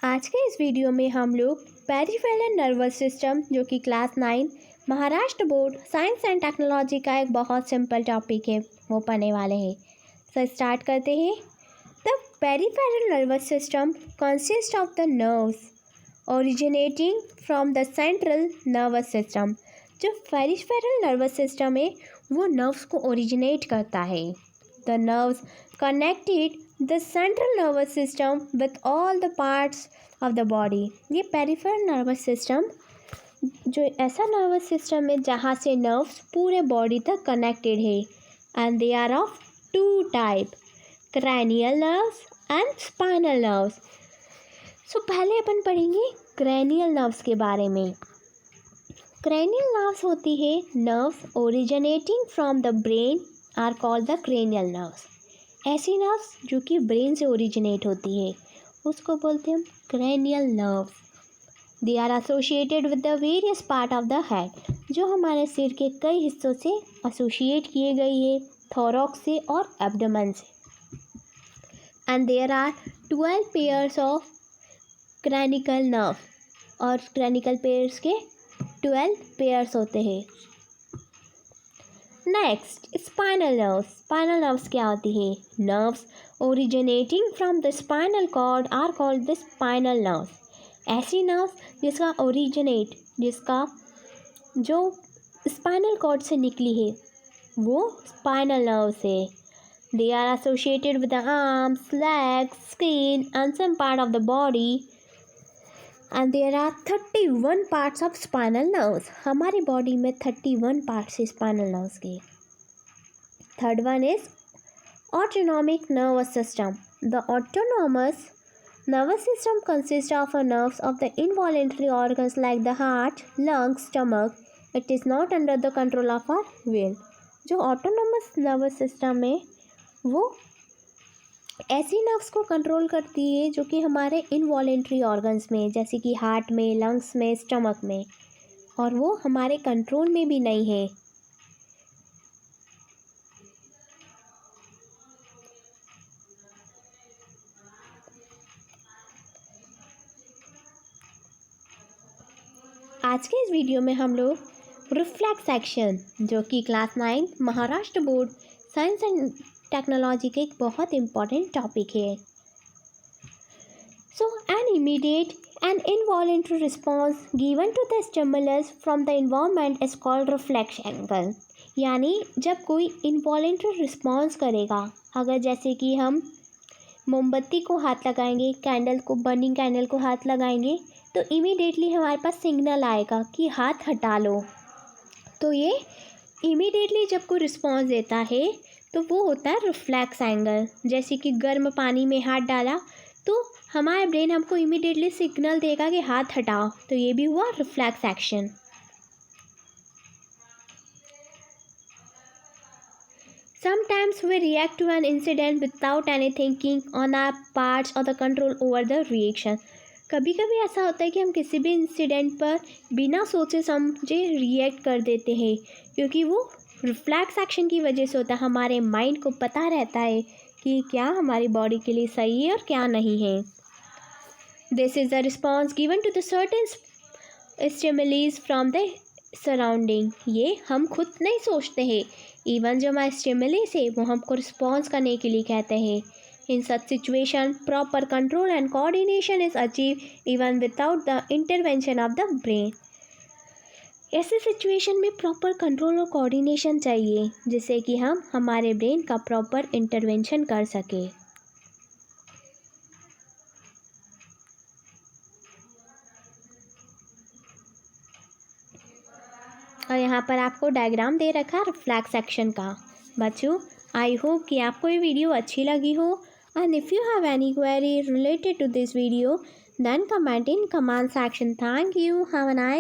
आज के इस वीडियो में हम लोग पेरिफेरल नर्वस सिस्टम जो कि class 9 Maharashtra board science and technology का एक बहुत सिंपल टॉपिक है वो पढ़ने वाले हैं। सो स्टार्ट करते हैं। The peripheral nervous system consist of the nerves originating from the central nervous system. जो पेरिफेरल नर्वस सिस्टम है वो नर्व्स को ओरिजिनेट करता है। The nerves connected the central nervous system with all the parts of the body। ये peripheral nervous system जो ऐसा nervous system है जहाँ से नर्व्स पूरे बॉडी तक कनेक्टेड है। And they are of two type, cranial nerves and spinal nerves. So पहले अपन पढ़ेंगे क्रैनियल नर्व्स के बारे में। क्रैनियल नर्व्स होती है nerves originating from the brain are called the cranial nerves. ऐसी नर्व्स जो कि ब्रेन से ओरिजिनेट होती है उसको बोलते हैं हम cranial nerves. They are associated with the various part of the head, जो हमारे सिर के कई हिस्सों से एसोसिएट किए गई है, थोरैक्स से और एब्डोमेन से। And there are 12 pairs of cranial nerve, और क्रैनिकल पेयर्स के 12 पेयर्स होते हैं। Next spinal nerves. Spinal nerves क्या होती है? Nerves originating from the spinal cord are called the spinal nerves. ऐसी नर्व्स जिसका जो स्पाइनल कॉर्ड से निकली है वो स्पाइनल नर्व्स है। They are associated with the arms, legs, skin and some part of the body. And there are 31 parts of spinal nerves. हमारी body में 31 पार्ट्स है स्पाइनल नर्व्स के। Third one is autonomic nervous system. The autonomous nervous system consists of a nerves of the involuntary organs like the heart, lungs, stomach. It is not under the control of our will। जो autonomous nervous system है वो ऐसी nerves को control करती है जो कि हमारे इनवॉलेंट्री ऑर्गन्स में, जैसे कि हार्ट में, लंग्स में, स्टमक में, और वो हमारे कंट्रोल में भी नहीं है। आज के इस वीडियो में हम लोग रिफ्लेक्स एक्शन जो कि class 9 Maharashtra board science and technology का एक बहुत इंपॉर्टेंट टॉपिक है। So an immediate and involuntary response given to the stimulus from the environment is called reflex angle. यानी जब कोई इनवॉलेंट्री रिस्पॉन्स करेगा, अगर जैसे कि हम मोमबत्ती को हाथ लगाएंगे, कैंडल को, बर्निंग कैंडल को हाथ लगाएंगे, तो इमीडिएटली हमारे पास सिग्नल आएगा कि हाथ हटा लो। तो ये इमीडिएटली जब कोई रिस्पॉन्स देता है तो वो होता है रिफ्लेक्स एंगल। जैसे कि गर्म पानी में हाथ डाला तो हमारा ब्रेन हमको इमीडिएटली सिग्नल देगा कि हाथ हटाओ, तो ये भी हुआ reflex action. Sometimes we react to an incident without any thinking on our parts or the control over the reaction। कभी कभी ऐसा होता है कि हम किसी भी इंसिडेंट पर बिना सोचे समझे रिएक्ट कर देते हैं, क्योंकि वो रिफ्लेक्स एक्शन की वजह से होता है। हमारे माइंड को पता रहता है कि क्या हमारी बॉडी के लिए सही है और क्या नहीं है। This is the response given to the certain stimuli from the surrounding. ये हम खुद नहीं सोचते हैं, इवन जो हमारे स्टिमुलीज है वो हमको रिस्पॉन्स करने के लिए कहते हैं। In such situation, proper control and coordination is achieved even without the intervention of the brain। ऐसे सिचुएशन में प्रॉपर कंट्रोल और कोऑर्डिनेशन चाहिए जिससे कि हम हमारे ब्रेन का प्रॉपर इंटरवेंशन कर सके। और यहाँ पर आपको डायग्राम दे रखा है रिफ्लेक्स एक्शन का। बच्चों, आई होप कि आपको ये वीडियो अच्छी लगी हो। And if you have any query related to this video, then comment in comment section. Thank you. Have a nice